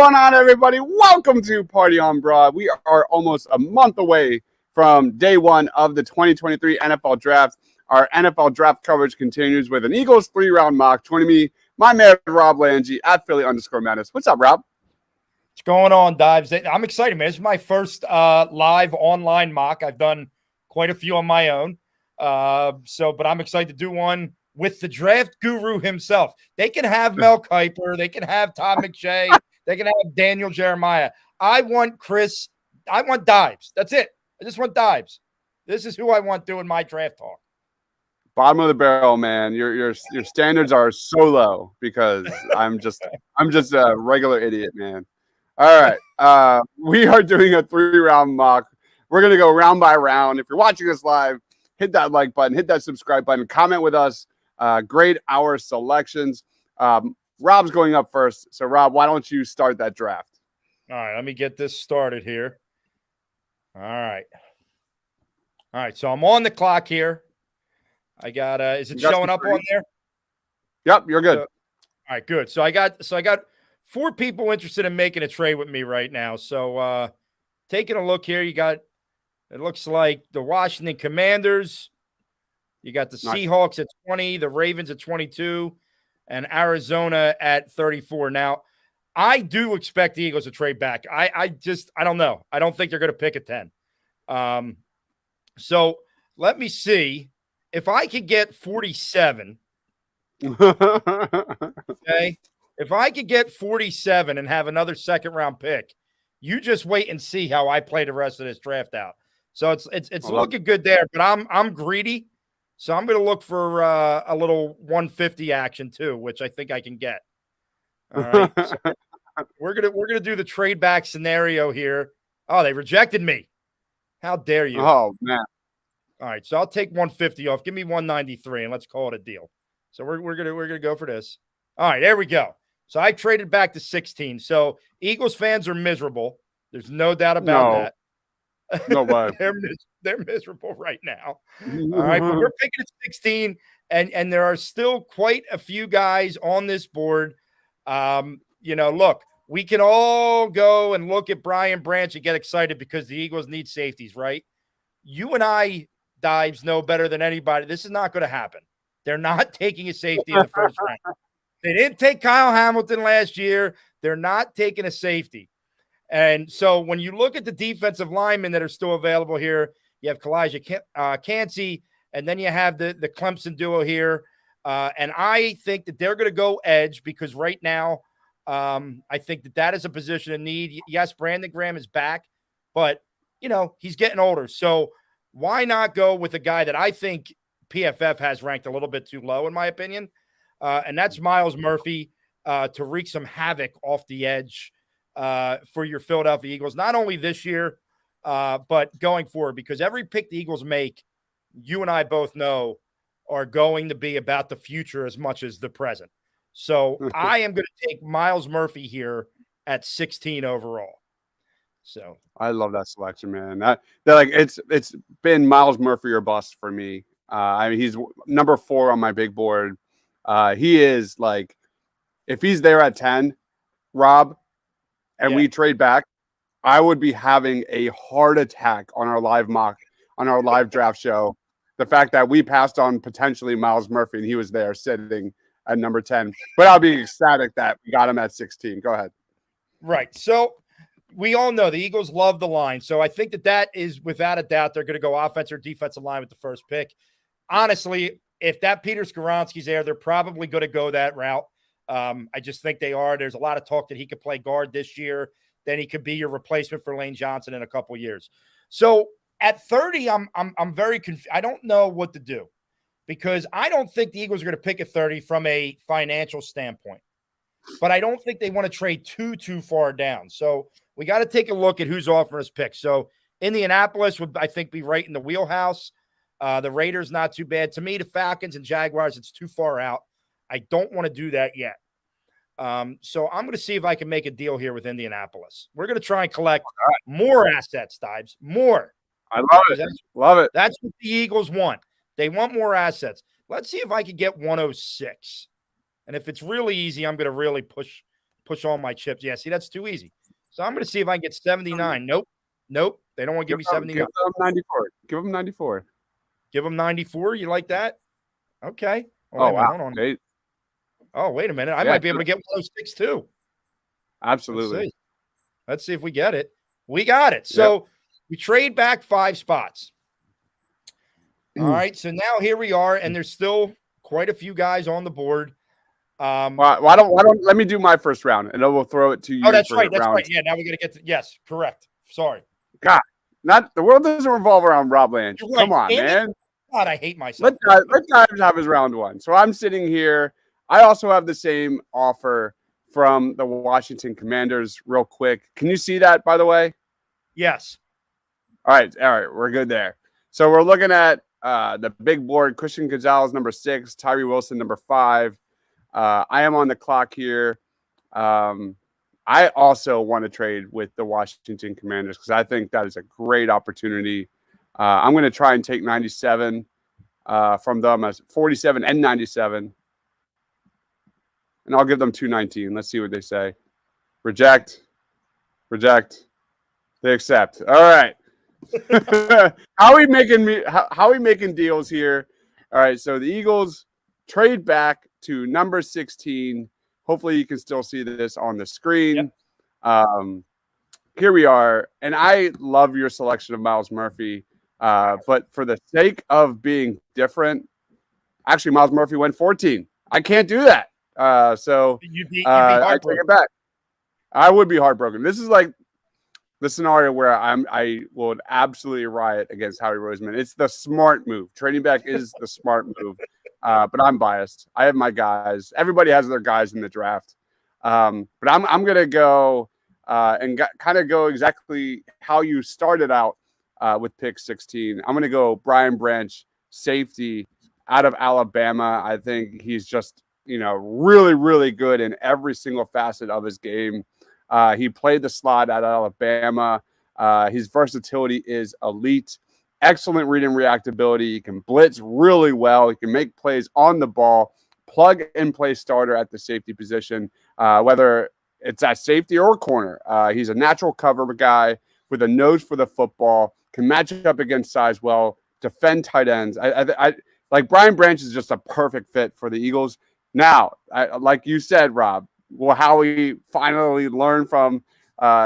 going on, everybody? Welcome to Party on Broad. We are almost a month away from day one of the 2023 NFL Draft. Our NFL Draft coverage continues with an Eagles 3-round mock. Joining me, my man, Rob Lange, at Philly_Madness. What's up, Rob? What's going on, Dives? I'm excited, man. This is my first live online mock. I've done quite a few on my own. But I'm excited to do one with the draft guru himself. They can have Mel Kiper. They can have Todd McShay. They can have Daniel Jeremiah. I want Dives. That's it. I just want Dives. This is who I want doing my draft talk. Bottom of the barrel, man. Your standards are so low because I'm just a regular idiot, man. All right. We are doing a 3-round mock. We're going to go round by round. If you're watching us live, hit that like button, hit that subscribe button, comment with us. Grade our selections. Rob's going up first. So, Rob, why don't you start that draft? All right. Let me get this started here. All right. So I'm on the clock here. I got, is it showing up on there? Yep, you're good. All right, good. So I got 4 people interested in making a trade with me right now. So taking a look here, you got, it looks like the Washington Commanders, you got the Seahawks at 20, the Ravens at 22, and Arizona at 34. Now, I do expect the Eagles to trade back. I don't know. I don't think they're going to pick a 10. So let me see if I could get 47. Okay. If I could get 47 and have another second-round pick, you just wait and see how I play the rest of this draft out. So it's looking good there, but I'm greedy, so I'm going to look for a little 150 action too, which I think I can get. All right, so we're gonna do the trade back scenario here. Oh, they rejected me. How dare you? Oh man. All right, so I'll take 150 off. Give me 193, and let's call it a deal. So we're gonna go for this. All right, there we go. So I traded back to 16. So Eagles fans are miserable. There's no doubt about that. No way. they're miserable right now. All right, but we're picking at 16, and there are still quite a few guys on this board. Look, we can all go and look at Brian Branch and get excited because the Eagles need safeties, right? You and I, Dives, know better than anybody. This is not going to happen. They're not taking a safety in the first round. They didn't take Kyle Hamilton last year. They're not taking a safety. And so when you look at the defensive linemen that are still available here, you have Kalijah Cansey, and then you have the Clemson duo here. And I think that they're going to go edge because right now I think that is a position of need. Yes, Brandon Graham is back, but, he's getting older. So why not go with a guy that I think PFF has ranked a little bit too low, in my opinion? And that's Myles Murphy to wreak some havoc off the edge for your Philadelphia Eagles, not only this year, but going forward, because every pick the Eagles make, you and I both know, are going to be about the future as much as the present. So I am going to take Myles Murphy here at 16 overall. So I love that selection, man. It's been Myles Murphy or bust for me. He's number 4 on my big board. He is like, if he's there at 10, Rob, and we trade back, I would be having a heart attack on our live mock, on our live draft show. The fact that we passed on potentially Myles Murphy and he was there sitting at number 10. But I'll be ecstatic that we got him at 16. Go ahead. Right. So we all know the Eagles love the line. So I think that is without a doubt they're going to go offensive or defensive line with the first pick. Honestly, if that Peter Skoronski's there, they're probably going to go that route. I just think they are. There's a lot of talk that he could play guard this year. Then he could be your replacement for Lane Johnson in a couple years. So at 30, I'm very confused. I don't know what to do because I don't think the Eagles are going to pick at 30 from a financial standpoint. But I don't think they want to trade too far down. So we got to take a look at who's offering us picks. So Indianapolis would, I think, be right in the wheelhouse. The Raiders, not too bad. To me, the Falcons and Jaguars, it's too far out. I don't want to do that yet. So I'm going to see if I can make a deal here with Indianapolis. We're going to try and collect more assets, Dives. More. I love it. Love it. That's what the Eagles want. They want more assets. Let's see if I can get 106. And if it's really easy, I'm going to really push push all my chips. Yeah, see, that's too easy. So I'm going to see if I can get 79. Nope. Nope. They don't want to give me 79. Give them 94. Give them 94. Give them 94. You like that? Okay. Oh, Oh, wait a minute. wow. Hold on. Oh, wait a minute. I Yeah, might be able to get 106 too. Absolutely. Let's see if we get it. We got it. So we trade back 5 spots. All right. So now here we are, and there's still quite a few guys on the board. Why don't let me do my first round, and then we'll throw it to you. Oh, that's right. That's round right. Yeah, now we got to get to, yes, correct. Sorry. God, not the world doesn't revolve around Rob Lange. Right. Come on, man. God, I hate myself. Let Dives have his round 1. So I'm sitting here. I also have the same offer from the Washington Commanders. Real quick, can you see that, by the way? Yes. All right, we're good there. So we're looking at the big board. Christian Gonzalez, number 6. Tyree Wilson, number 5. I am on the clock here. I also want to trade with the Washington Commanders because I think that is a great opportunity. I'm going to try and take 97 from them as 47 and 97. And I'll give them 219. Let's see what they say. Reject. They accept. All right. How are we making deals here? All right. So the Eagles trade back to number 16. Hopefully you can still see this on the screen. Yep. Here we are. And I love your selection of Myles Murphy. But for the sake of being different, actually Myles Murphy went 14. I can't do that. So you'd be I take it back. I would be heartbroken. This is like the scenario where I would absolutely riot against Howie Roseman. It's the smart move. Trading back is the smart move. But I'm biased. I have my guys. Everybody has their guys in the draft. But I'm gonna go and kind of go exactly how you started out with pick 16. I'm gonna go Brian Branch, safety out of Alabama. I think he's just really, really good in every single facet of his game. He played the slot at Alabama. His versatility is elite. Excellent read and reactability. He can blitz really well. He can make plays on the ball. Plug and play starter at the safety position, whether it's at safety or corner. He's a natural cover guy with a nose for the football. Can match up against size well. Defend tight ends. I like Brian Branch is just a perfect fit for the Eagles. Now, like you said, Rob, will Howie finally learn from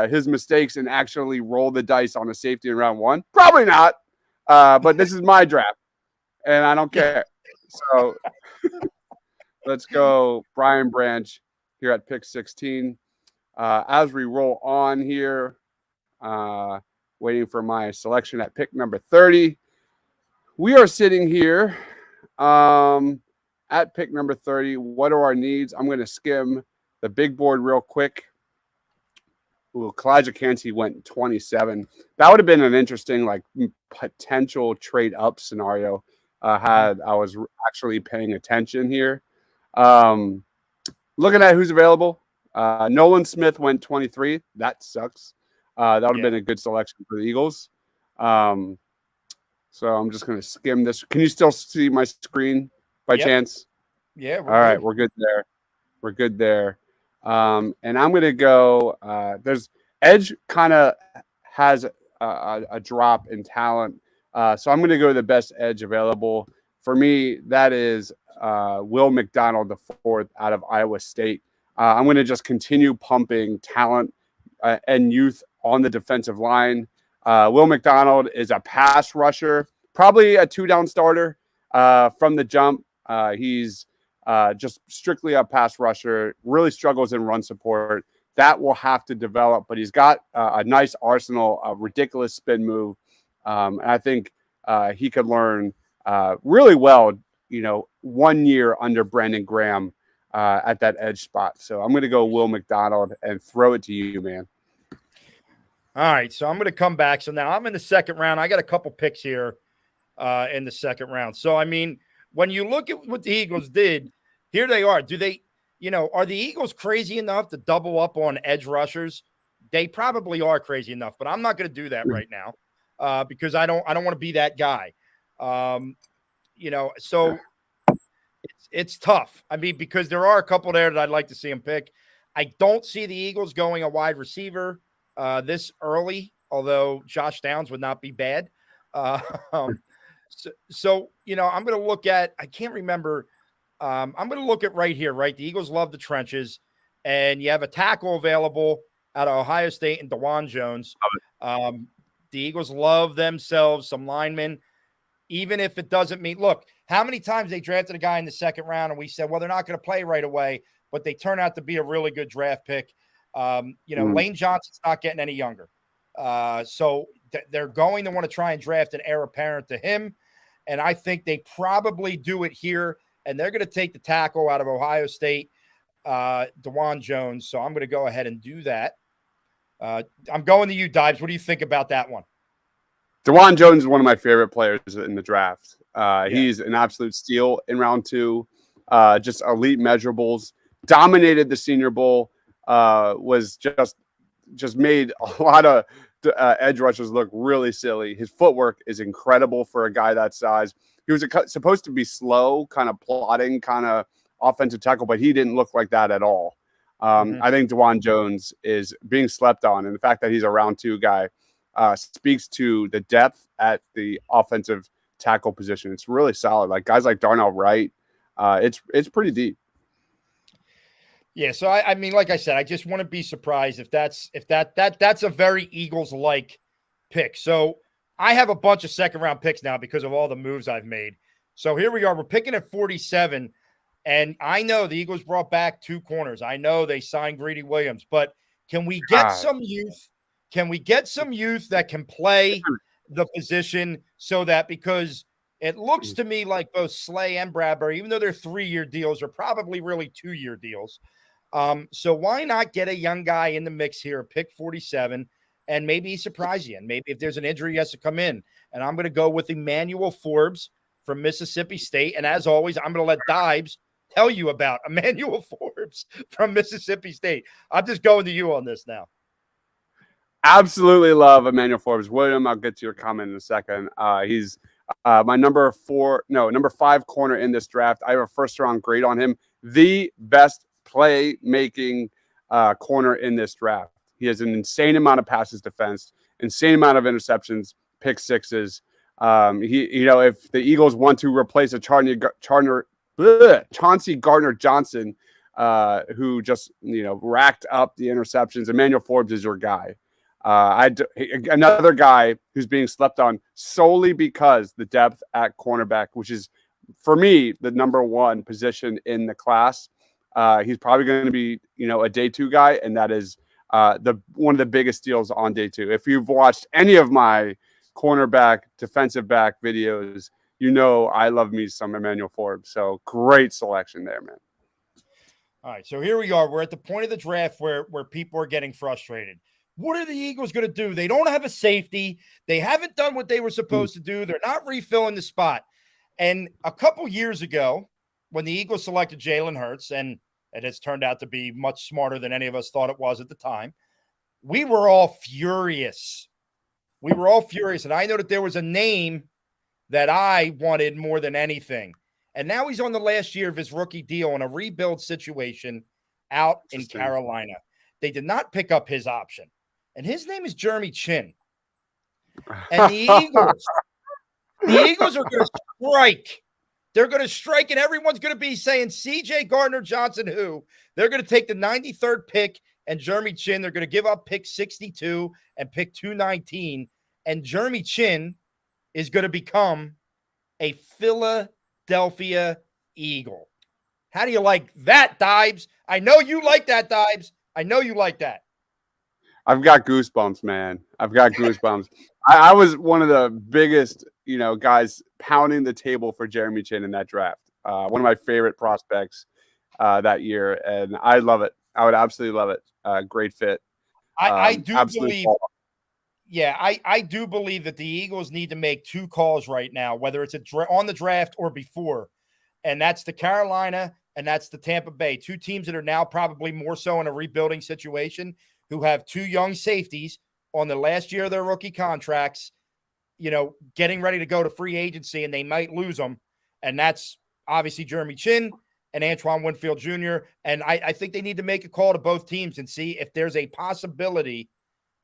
his mistakes and actually roll the dice on a safety in round 1? Probably not. But this is my draft, and I don't care. So let's go Brian Branch here at pick 16. As we roll on here, waiting for my selection at pick number 30. We are sitting here at pick number 30. What are our needs? I'm going to skim the big board real quick. Ooh, Kalijah Kancey went 27. That would have been an interesting, potential trade up scenario had I was actually paying attention here. Looking at who's available, Nolan Smith went 23. That sucks. That would have been a good selection for the Eagles. So I'm just going to skim this. Can you still see my screen by chance? Yeah. All right, we're good there. We're good there. And I'm going to go. There's Edge kind of has a drop in talent. So I'm going to go to the best edge available. For me, that is Will McDonald, the 4th out of Iowa State. I'm going to just continue pumping talent and youth on the defensive line. Will McDonald is a pass rusher, probably a 2-down starter from the jump. He's just strictly a pass rusher, really struggles in run support. That will have to develop, but he's got a nice arsenal, a ridiculous spin move. And I think he could learn really well, 1 year under Brandon Graham at that edge spot. So I'm going to go Will McDonald and throw it to you, man. All right. So I'm going to come back. So now I'm in the second round. I got a couple picks here in the second round. So, I mean, when you look at what the Eagles did, here they are. Do they, are the Eagles crazy enough to double up on edge rushers? They probably are crazy enough, but I'm not going to do that right now because I don't want to be that guy. So it's tough. I mean, because there are a couple there that I'd like to see him pick. I don't see the Eagles going a wide receiver this early, although Josh Downs would not be bad. Uh, um, so, I'm going to look at, I can't remember. I'm going to look at right here, right? The Eagles love the trenches, and you have a tackle available out of Ohio State and DeJuan Jones. The Eagles love themselves some linemen, even if it doesn't mean, look, how many times they drafted a guy in the second round and we said, well, they're not going to play right away, but they turn out to be a really good draft pick. Lane Johnson's not getting any younger. So they're going to want to try and draft an heir apparent to him. And I think they probably do it here. And they're going to take the tackle out of Ohio State, DeJuan Jones. So I'm going to go ahead and do that. I'm going to you, Dibes. What do you think about that one? DeJuan Jones is one of my favorite players in the draft. He's an absolute steal in round 2. Just elite measurables. Dominated the Senior Bowl. Was just made a lot of edge rushers look really silly. His footwork is incredible for a guy that size. He was supposed to be slow, kind of plodding, kind of offensive tackle, but he didn't look like that at all. I think DeJuan Jones is being slept on, and the fact that he's a round 2 guy speaks to the depth at the offensive tackle position. It's really solid. Like guys like Darnell Wright, it's pretty deep. Yeah, so I mean, like I said, I just want to be surprised if that's a very Eagles-like pick. So I have a bunch of second-round picks now because of all the moves I've made. So here we are. We're picking at 47, and I know the Eagles brought back 2 corners. I know they signed Greedy Williams, but can we get some youth? Can we get some youth that can play the position so that, because it looks to me like both Slay and Bradbury, even though they're 3-year deals, are probably really 2-year deals. So why not get a young guy in the mix here, pick 47, and maybe he surprise you. And maybe if there's an injury, he has to come in. And I'm going to go with Emmanuel Forbes from Mississippi State. And as always, I'm going to let Dibes tell you about Emmanuel Forbes from Mississippi State. I'm just going to you on this now. Absolutely love Emmanuel Forbes. William, I'll get to your comment in a second. He's my number 5 corner in this draft. I have a first-round grade on him. The best play-making corner in this draft. He has an insane amount of passes defense, insane amount of interceptions, pick sixes. If the Eagles want to replace a Chauncey Gardner-Johnson, who just racked up the interceptions, Emmanuel Forbes is your guy. Another guy who's being slept on solely because the depth at cornerback, which is for me the number 1 position in the class. He's probably going to be, a day 2 guy, and that is one of the biggest deals on day 2. If you've watched any of my cornerback, defensive back videos, I love me some Emmanuel Forbes. So great selection there, man. All right, so here we are. We're at the point of the draft where people are getting frustrated. What are the Eagles going to do? They don't have a safety. They haven't done what they were supposed to do. They're not refilling the spot. And a couple years ago, when the Eagles selected Jalen Hurts, and it has turned out to be much smarter than any of us thought it was at the time, we were all furious. And I know that there was a name that I wanted more than anything. And now he's on the last year of his rookie deal in a rebuild situation out in Carolina. They did not pick up his option. And his name is Jeremy Chinn. And the Eagles are going to strike. They're going to strike, and everyone's going to be saying CJ Gardner-Johnson who? They're going to take the 93rd pick and Jeremy Chinn. They're going to give up pick 62 and pick 219. And Jeremy Chinn is going to become a Philadelphia Eagle. How do you like that, Dibes? I know you like that, Dibes. I know you like that. I've got goosebumps, man. I've got goosebumps. I was one of the biggest, guys pounding the table for Jeremy Chinn in that draft. One of my favorite prospects that year, and I love it. I would absolutely love it. Great fit. I do believe. Yeah, I do believe that the Eagles need to make 2 calls right now, whether it's on the draft or before, and that's the Carolina and that's the Tampa Bay. 2 teams that are now probably more so in a rebuilding situation, who have 2 young safeties on the last year of their rookie contracts, getting ready to go to free agency, and they might lose them. And that's obviously Jeremy Chinn and Antoine Winfield Jr. And I think they need to make a call to both teams and see if there's a possibility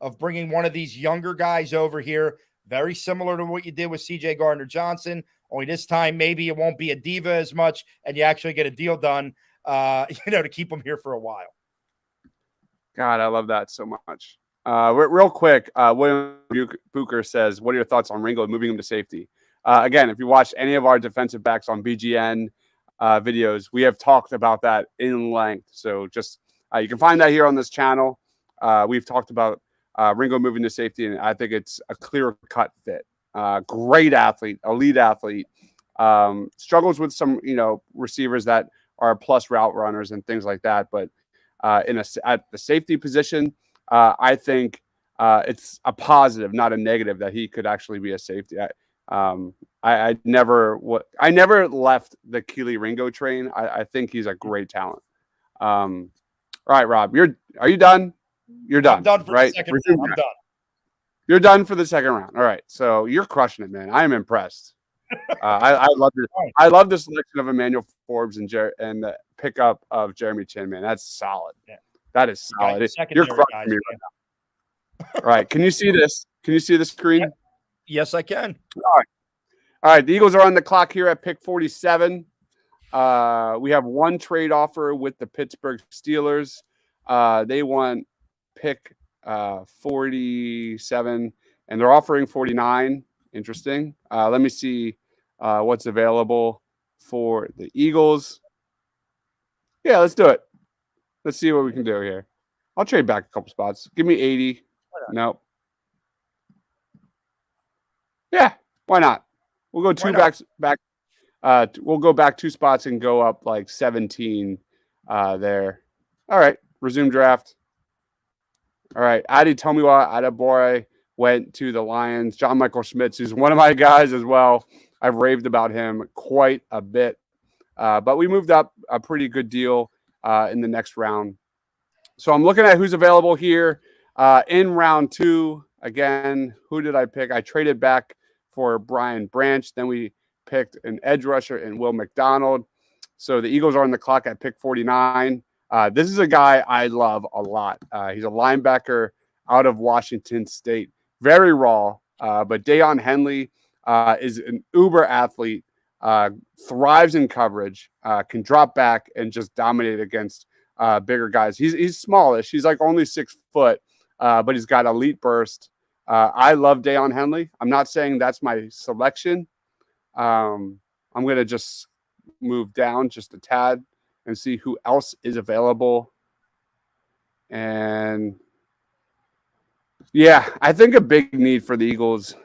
of bringing one of these younger guys over here, very similar to what you did with CJ Gardner-Johnson, only this time maybe it won't be a diva as much and you actually get a deal done, to keep them here for a while. God, I love that so much. Real quick, William Booker says, what are your thoughts on Ringo moving him to safety? Again, if you watch any of our defensive backs on BGN videos, we have talked about that in length. So just you can find that here on this channel. We've talked about Ringo moving to safety, and I think it's a clear-cut fit. Great athlete, elite athlete. Struggles with some, receivers that are plus route runners and things like that. But at the safety position, I think it's a positive, not a negative, that he could actually be a safety. I never left the Kelee Ringo train. I think he's a great talent. All right, Rob, are you done? You're done. I'm done for right? the second round. I'm done. You're done for the second round. All right, so you're crushing it, man. I am impressed. I love this. I love the selection of Emmanuel Forbes and the pickup of Jeremy Chinn, man. That's solid. Yeah. That is solid. You're crushing me right now. All right, can you see this? Can you see the screen? Yeah. Yes, I can. All right. The Eagles are on the clock here at pick 47. We have one trade offer with the Pittsburgh Steelers. They want pick 47, and they're offering 49. Interesting. Let me see what's available for the Eagles. Yeah, let's do it. Let's see what we can do here. I'll trade back a couple spots. Give me 80. Nope. Yeah, why not? We'll go back. We'll go back 2 spots and go up like 17 there. All right, resume draft. All right, Adi Tomiwa Adebore went to the Lions. John Michael Schmitz, who's one of my guys as well. I've raved about him quite a bit. But we moved up a pretty good deal in the next round. So I'm looking at who's available here in round 2. Again, who did I pick? I traded back for Brian Branch. Then we picked an edge rusher in Will McDonald. So the Eagles are on the clock at pick 49. This is a guy I love a lot. He's a linebacker out of Washington State. Very raw, but Deion Henley is an uber athlete, thrives in coverage, can drop back and just dominate against bigger guys. He's smallish. He's like only 6 foot, but he's got elite burst. I love Deion Henley. I'm not saying that's my selection. I'm going to just move down just a tad and see who else is available. And yeah, I think a big need for the Eagles.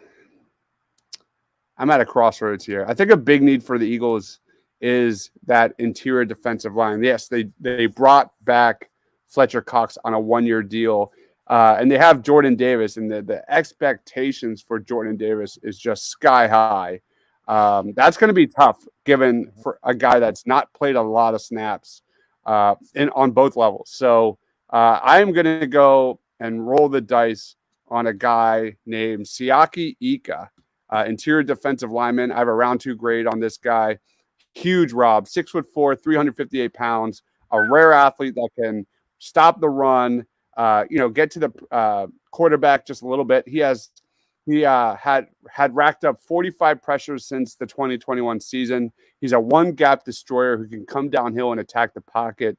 I'm at a crossroads here. I think a big need for the Eagles is that interior defensive line. Yes, they brought back Fletcher Cox on a 1-year deal. And they have Jordan Davis, and the expectations for Jordan Davis is just sky high. That's going to be tough, given for a guy that's not played a lot of snaps on both levels. So I am going to go and roll the dice on a guy named Siaki Ika, interior defensive lineman. I have a round 2 grade on this guy. Huge, Rob, 6'4", 358 pounds, a rare athlete that can stop the run. Get to the quarterback just a little bit. He had racked up 45 pressures since the 2021 season. He's a one-gap destroyer who can come downhill and attack the pocket.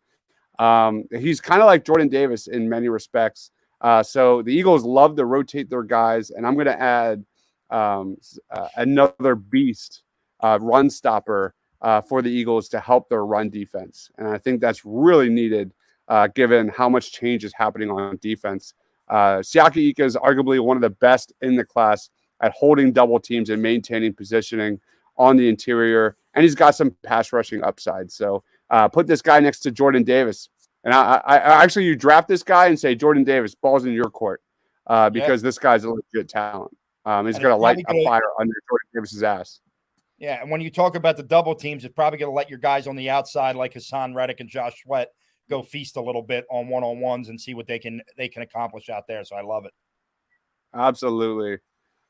He's kind of like Jordan Davis in many respects. So the Eagles love to rotate their guys, and I'm going to add another beast run stopper for the Eagles to help their run defense. And I think that's really needed given how much change is happening on defense. Siaki Ika is arguably one of the best in the class at holding double teams and maintaining positioning on the interior, and he's got some pass rushing upside. So put this guy next to Jordan Davis. And I actually, you draft this guy and say, Jordan Davis, ball's in your court because this guy's a legit talent. He's going to light a fire under Jordan Davis's ass. Yeah, and when you talk about the double teams, it's probably going to let your guys on the outside like Hassan Reddick and Josh Sweat go feast a little bit on one-on-ones and see what they can accomplish out there. So I love it. Absolutely.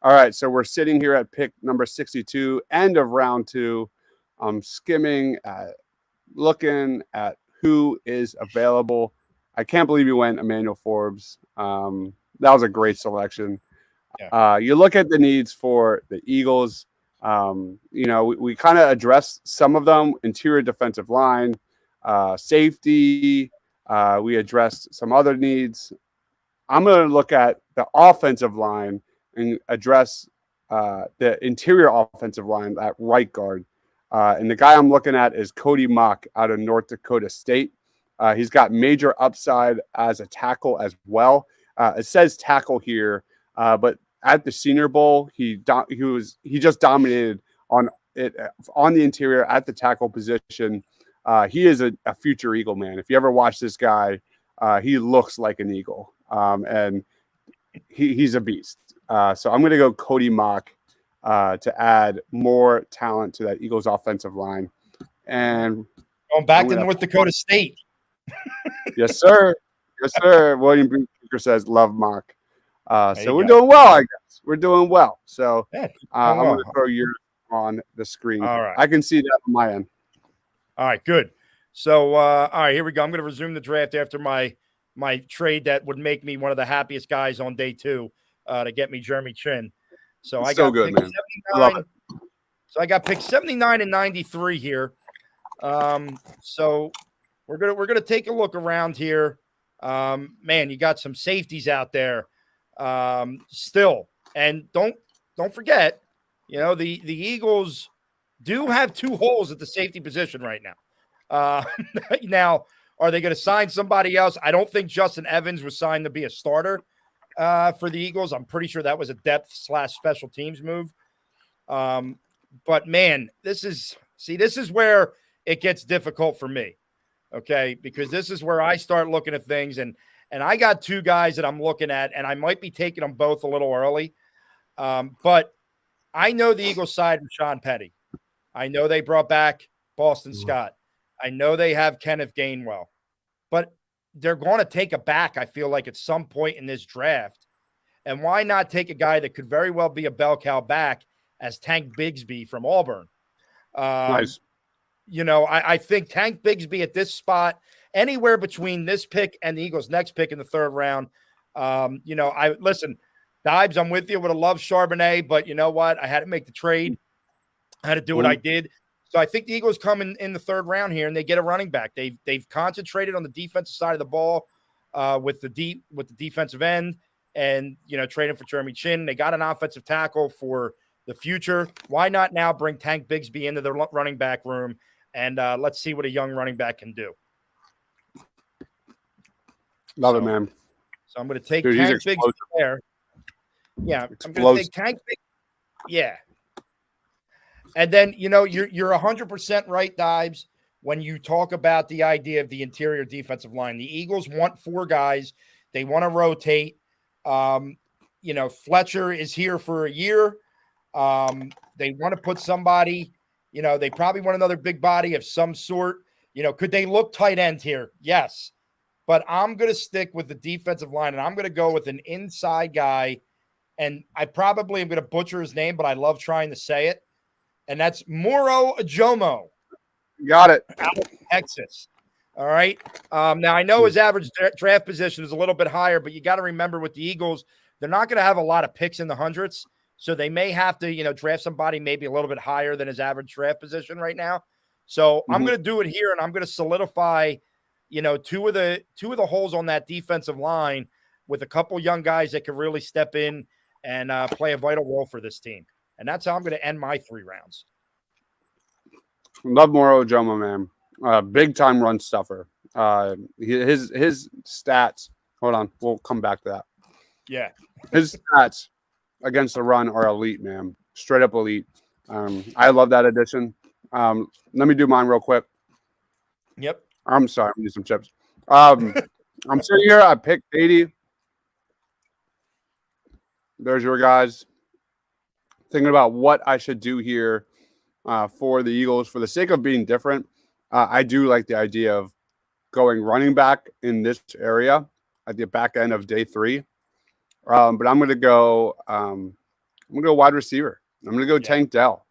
All right, so we're sitting here at pick number 62, end of round 2. I'm skimming. looking at who is available. I can't believe you went Emmanuel Forbes. That was a great selection. Yeah. You look at the needs for the Eagles. We kind of addressed some of them: interior defensive line, safety. We addressed some other needs. I'm going to look at the offensive line and address the interior offensive line at right guard. And the guy I'm looking at is Cody Mock out of North Dakota State. He's got major upside as a tackle as well. It says tackle here, but at the Senior Bowl, he just dominated on the interior at the tackle position. He is a future Eagle, man. If you ever watch this guy, he looks like an Eagle, and he's a beast. So I'm going to go Cody Mock to add more talent to that Eagles offensive line. And going back to North Dakota State. Yes, sir. Yes, sir. William Beaker says, love Mock. So we're doing well, I guess. We're doing well. So I'm going to throw yours on the screen. All right. I can see that on my end. All right, good. So, all right, here we go. I'm going to resume the draft after my trade that would make me one of the happiest guys on day 2 to get me Jeremy Chin. So I got good, man. I love it. So I got picked 79 and 93 here. So we're gonna take a look around here. Man, you got some safeties out there still, and don't forget, the Eagles do have 2 holes at the safety position right now. Now, are they going to sign somebody else? I don't think Justin Evans was signed to be a starter for the Eagles. I'm pretty sure that was a depth/special teams move. But man, this is where it gets difficult for me. Okay, because this is where I start looking at things, and I got 2 guys that I'm looking at, and I might be taking them both a little early. But I know the Eagles side with Sean Petty. I know they brought back Boston Scott. I know they have Kenneth Gainwell, but they're going to take a back, I feel like, at some point in this draft. And why not take a guy that could very well be a bell cow back as Tank Bigsby from Auburn? Nice. I think Tank Bigsby at this spot, anywhere between this pick and the Eagles' next pick in the 3rd round. Listen, Dibes, I'm with you. Would have loved Charbonnet, but you know what? I had to make the trade. I had to do what I did. So I think the Eagles come in the 3rd round here, and they get a running back. They've concentrated on the defensive side of the ball with the defensive end, and trading for Jeremy Chin. They got an offensive tackle for the future. Why not now bring Tank Bigsby into the running back room, and let's see what a young running back can do. Love it, man. So I'm going to take Tank Bigsby there. Yeah, I'm going to take Tank Bigsby. Yeah. And then, you're 100% right, Dibes, when you talk about the idea of the interior defensive line. The Eagles want 4 guys. They want to rotate. Fletcher is here for a year. They want to put somebody, they probably want another big body of some sort. Could they look tight end here? Yes. But I'm going to stick with the defensive line, and I'm going to go with an inside guy. And I probably am going to butcher his name, but I love trying to say it. And that's Moro Ajomo. Got it. Out of Texas. All right. Now, I know his average draft position is a little bit higher, but you got to remember with the Eagles, they're not going to have a lot of picks in the hundreds. So they may have to, draft somebody maybe a little bit higher than his average draft position right now. So I'm going to do it here, and I'm going to solidify, two of the holes on that defensive line with a couple young guys that could really step in and play a vital role for this team. And that's how I'm going to end my 3 rounds. Love Moro Ajomo, man. Big time run stuffer. His stats. Hold on, we'll come back to that. Yeah, his stats against the run are elite, man. Straight up elite. I love that addition. Let me do mine real quick. Yep. I'm sorry, I'm using some chips. I'm sitting here. I picked 80. There's your guys. Thinking about what I should do here for the Eagles for the sake of being different. I do like the idea of going running back in this area at the back end of day 3. But I'm going to go. I'm going to go wide receiver. I'm going to go Tank Dell.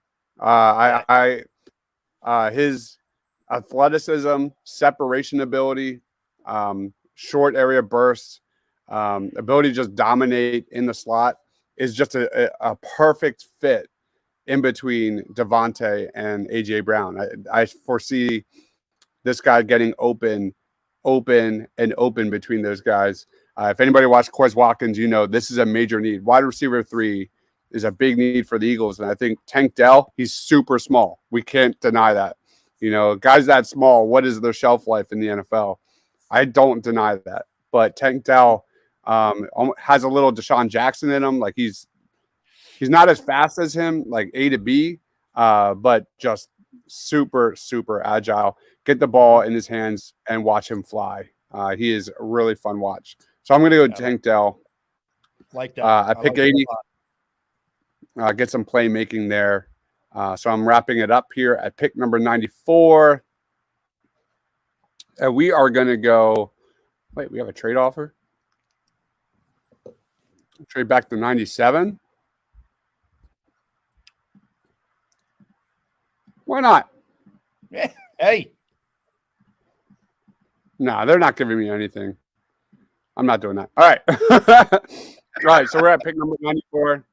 His athleticism, separation ability, short area bursts, ability to just dominate in the slot is just a perfect fit in between Devontae and AJ Brown. I foresee this guy getting open between those guys. If anybody watched Quez Watkins, this is a major need. Wide receiver 3 is a big need for the Eagles. And I think Tank Dell, he's super small. We can't deny that. Guys that small, what is their shelf life in the NFL? I don't deny that. But Tank Dell has a little Deshaun Jackson in him. Like he's not as fast as him, like A to B, but just super, super agile. Get the ball in his hands and watch him fly. He is a really fun watch. So I'm going to go Tank Dell. Like that. I pick 80. Get some playmaking there. So I'm wrapping it up here at pick number 94. And we are going to go. Wait, we have a trade offer? Trade back to 97. Why not? Hey. No, they're not giving me anything. I'm not doing that. All right. All right. So we're at pick number 94.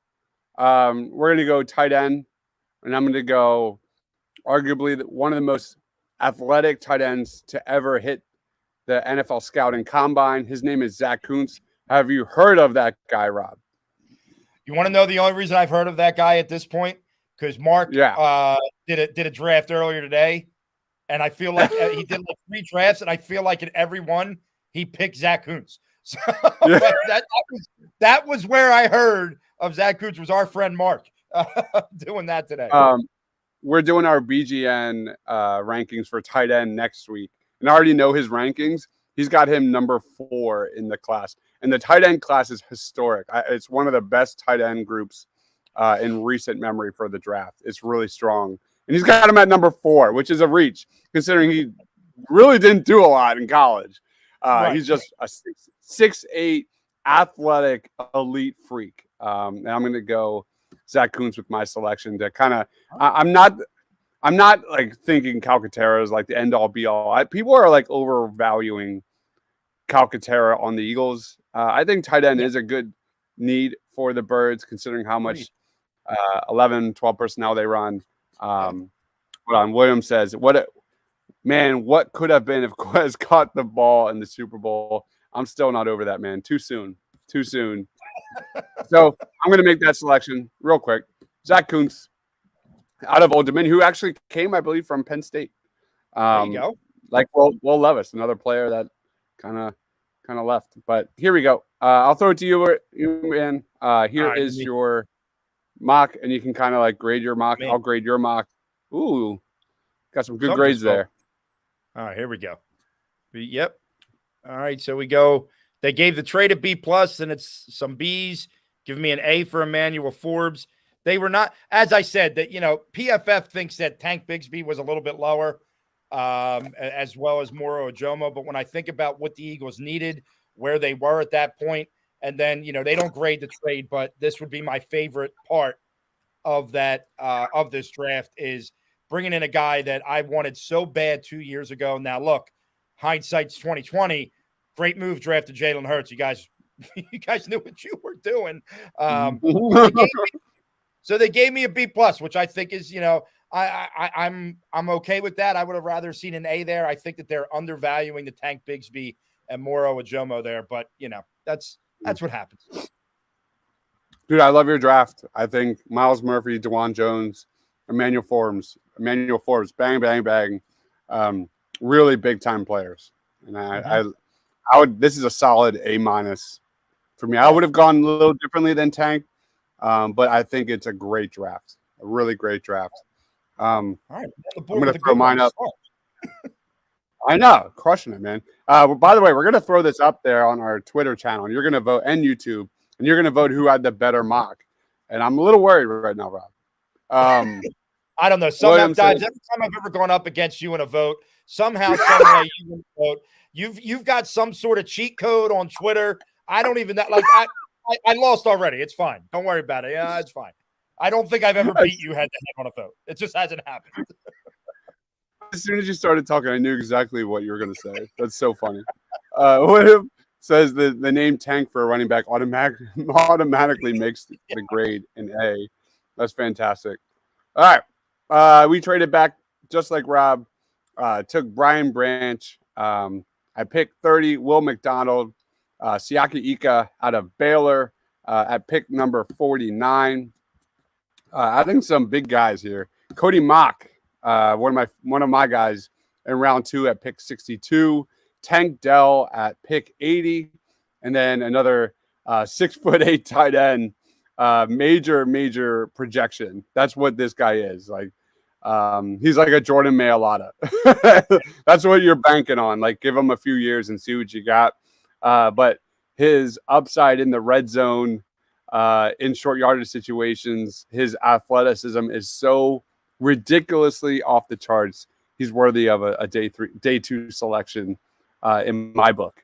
We're going to go tight end. And I'm going to go arguably one of the most athletic tight ends to ever hit the NFL scouting combine. His name is Zach Kuntz. Have you heard of that guy, Rob? You want to know the only reason I've heard of that guy at this point? Because Mark did a draft earlier today, and I feel like he did like 3 drafts, and I feel like in every one he picked Zach Kuntz. So that was where I heard of Zach Kuntz, was our friend Mark doing that today. We're doing our BGN rankings for tight end next week, and I already know his rankings. He's got him number 4 in the class, and the tight end class is historic. It's one of the best tight end groups in recent memory for the draft. It's really strong. And he's got him at number 4, which is a reach, considering he really didn't do a lot in college. He's just a 6'8" athletic elite freak. And I'm going to go Zach Kuntz with my selection to kind of I'm not like thinking Calcaterra is like the end all be all. People are like overvaluing Calcaterra on the Eagles. I think tight end is a good need for the Birds, considering how much 11, 12 personnel they run. Williams says, what could have been if Quez caught the ball in the Super Bowl? I'm still not over that, man. Too soon. So I'm going to make that selection real quick. Zach Kuntz out of Old Dominion, who actually came, I believe, from Penn State. There you go. Like Will Levis, another player that kind of left. But here we go. I'll throw it to you, man. Here is your mock, and you can kind of like grade your mock. Man. I'll grade your mock. Ooh, got some good grades there. All right, here we go. Yep. All right, so we go. They gave the trade a B+, and it's some Bs. Give me an A for Emmanuel Forbes. They were not, as I said, that PFF thinks that Tank Bigsby was a little bit lower, as well as Moro Ojomo. But when I think about what the Eagles needed, where they were at that point, and then they don't grade the trade, but this would be my favorite part of that of this draft is bringing in a guy that I wanted so bad 2 years ago. Now look, hindsight's 2020. Great move, drafted Jalen Hurts. You guys knew what you were doing. So they gave me a B+, which I think is, I'm okay with that. I would have rather seen an A there. I think that they're undervaluing the Tank Bigsby and Moro Ojomo there, but that's what happens. Dude, I love your draft. I think Myles Murphy, DeJuan Jones, Emmanuel Forbes, bang, bang, bang. Really big time players. And I would, this is a solid A- for me. I would have gone a little differently than Tank. But I think it's a great draft, a really great draft. All right, I'm going to throw mine up. I know, crushing it, man. By the way, we're going to throw this up there on our Twitter channel, and you're going to vote, and YouTube, and you're going to vote who had the better mock. And I'm a little worried right now, Rob. I don't know. Somehow, every time I've ever gone up against you in a vote, somehow, some way you win the vote. You've got some sort of cheat code on Twitter. I don't even that like I lost already. It's fine. Don't worry about it. Yeah, it's fine. I don't think I've ever beat you head to head on a vote. It just hasn't happened. as soon as you started talking, I knew exactly what you were going to say. That's so funny. William says the name Tank for a running back automatically makes the grade an A. That's fantastic. All right. We traded back just like Rob. Took Brian Branch. I picked 30, Will McDonald. Siaki Ika out of Baylor at pick number 49. I think some big guys here. Cody Mock, one of my guys in round 2 at pick 62. Tank Dell at pick 80, and then another 6'8" tight end. Major projection. That's what this guy is. Like, he's like a Jordan Mailata. That's what you're banking on. Like, give him a few years and see what you got. But his upside in the red zone, in short yardage situations, his athleticism is so ridiculously off the charts. He's worthy of a day 2 selection in my book.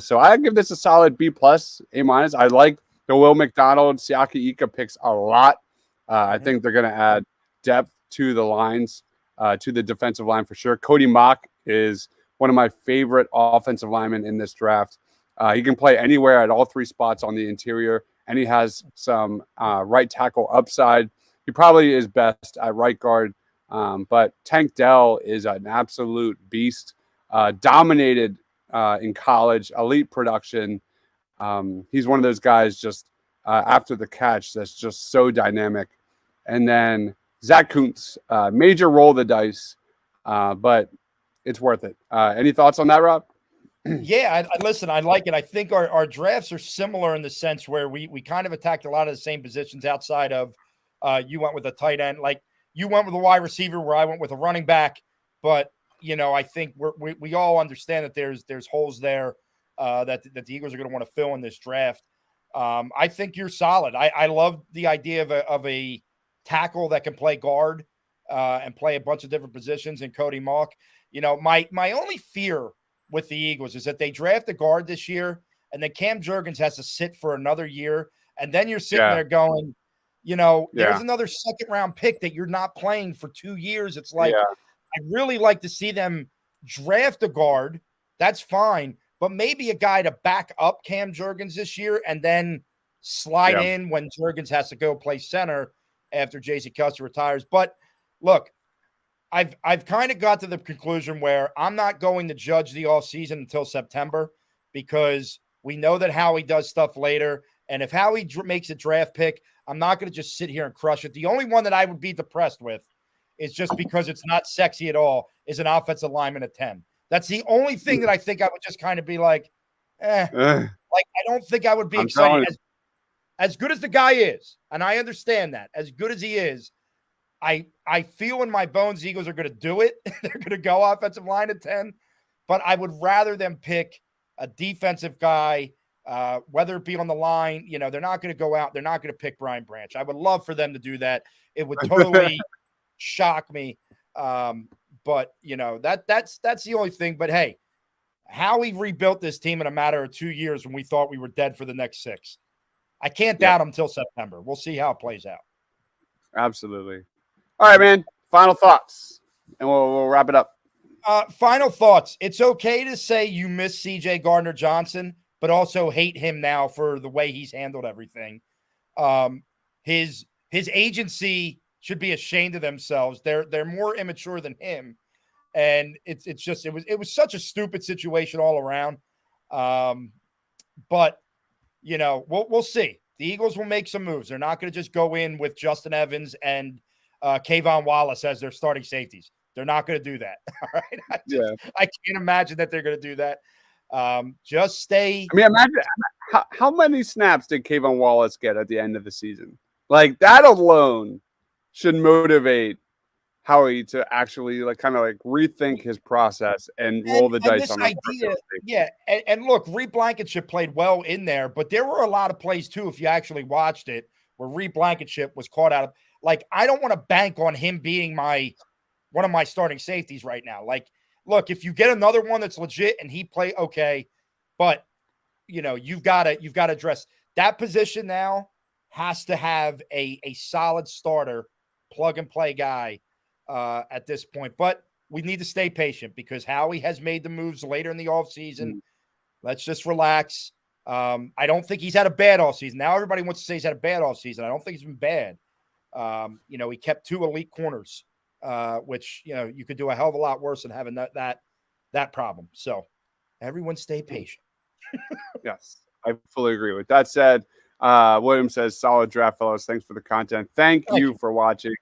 So I give this a solid B+, A-. I like the Will McDonald, Siaki Ika picks a lot. I think they're going to add depth to the lines, to the defensive line for sure. Cody Mock is one of my favorite offensive linemen in this draft. He can play anywhere at all 3 spots on the interior, and he has some right tackle upside. He probably is best at right guard, but Tank Dell is an absolute beast. Dominated in college, elite production. He's one of those guys just after the catch that's just so dynamic. And then Zach Kuntz, major roll the dice, but it's worth it. Any thoughts on that, Rob? Yeah, listen, I like it. I think our drafts are similar in the sense where we kind of attacked a lot of the same positions outside of you went with a tight end. Like, you went with a wide receiver where I went with a running back. But, I think we all understand that there's holes there that the Eagles are going to want to fill in this draft. I think you're solid. I love the idea of a tackle that can play guard and play a bunch of different positions in Cody Mock. My only fear with the Eagles is that they draft a guard this year and then Cam Jurgens has to sit for another year. And then you're sitting there going, there's another second round pick that you're not playing for 2 years. It's like, I'd really like to see them draft a guard. That's fine. But maybe a guy to back up Cam Jurgens this year and then slide in when Jurgens has to go play center after J.C. Custer retires. But look, I've kind of got to the conclusion where I'm not going to judge the offseason until September, because we know that Howie does stuff later. And if Howie makes a draft pick, I'm not going to just sit here and crush it. The only one that I would be depressed with is just because it's not sexy at all is an offensive lineman at 10. That's the only thing that I think I would just kind of be like, Like, I don't think I would be excited. As good as the guy is, and I understand that, as good as he is, I feel in my bones the Eagles are going to do it. They're going to go offensive line at 10, but I would rather them pick a defensive guy, whether it be on the line. They're not going to go out. They're not going to pick Brian Branch. I would love for them to do that. It would totally shock me. But that's the only thing. But hey, Howie rebuilt this team in a matter of 2 years when we thought we were dead for the next 6. I can't doubt him until September. We'll see how it plays out. Absolutely. All right, man. Final thoughts, and we'll wrap it up. Final thoughts. It's okay to say you miss C.J. Gardner-Johnson, but also hate him now for the way he's handled everything. His agency should be ashamed of themselves. They're more immature than him, and it was such a stupid situation all around. But we'll see. The Eagles will make some moves. They're not going to just go in with Justin Evans and Kayvon Wallace as their starting safeties. They're not going to do that. All right. I can't imagine that they're going to do that. Just stay. I mean, imagine how many snaps did Kayvon Wallace get at the end of the season? Like, that alone should motivate Howie to actually rethink his process and roll the dice on this idea. Yeah. And look, Reed Blankenship played well in there, but there were a lot of plays too, if you actually watched it, where Reed Blankenship was caught out of, like, I don't want to bank on him being one of my starting safeties right now. Like, look, if you get another one that's legit and he play okay, but you've got to address that position now. Has to have a solid starter, plug and play guy at this point. But we need to stay patient because Howie has made the moves later in the offseason. Let's just relax. I don't think he's had a bad offseason. Now everybody wants to say he's had a bad offseason. I don't think he's been bad. He kept 2 elite corners, which, you could do a hell of a lot worse than having that problem. So everyone stay patient. Yes, I fully agree. With that said, William says, solid draft, fellows. Thanks for the content. Thank you for watching.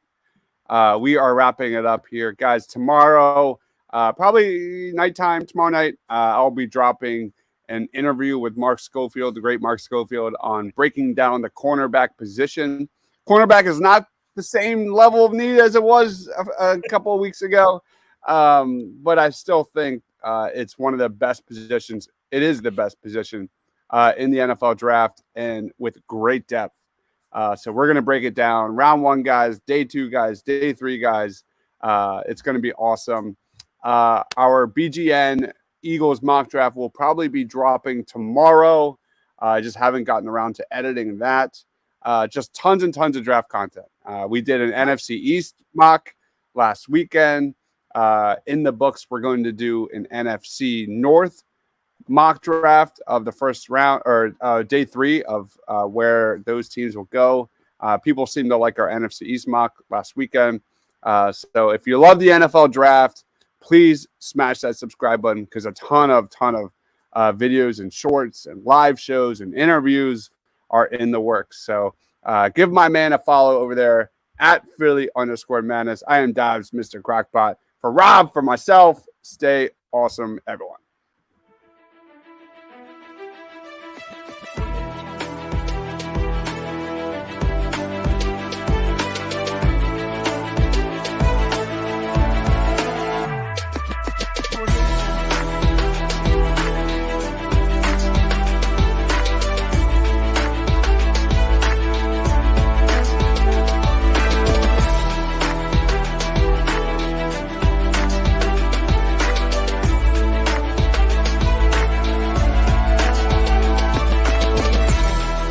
We are wrapping it up here, guys. Tomorrow, probably nighttime, tomorrow night, I'll be dropping an interview with Mark Schofield, the great Mark Schofield, on breaking down the cornerback position. Cornerback is not the same level of need as it was a couple of weeks ago, but I still think it's one of the best positions. It is the best position in the NFL draft, and with great depth. So we're going to break it down. Round 1 guys, day 2 guys, day 3 guys. It's going to be awesome. Our BGN Eagles mock draft will probably be dropping tomorrow. I just haven't gotten around to editing that. Just tons and tons of draft content. We did an NFC East mock last weekend. In the books, we're going to do an NFC North mock draft of the first round or day 3 of where those teams will go. People seem to like our NFC East mock last weekend. So if you love the NFL draft, please smash that subscribe button because a ton of videos and shorts and live shows and interviews are in the works. So give my man a follow over there at Philly_Madness. I am Dobbs, Mr. Crockpot. For Rob, for myself, stay awesome, everyone.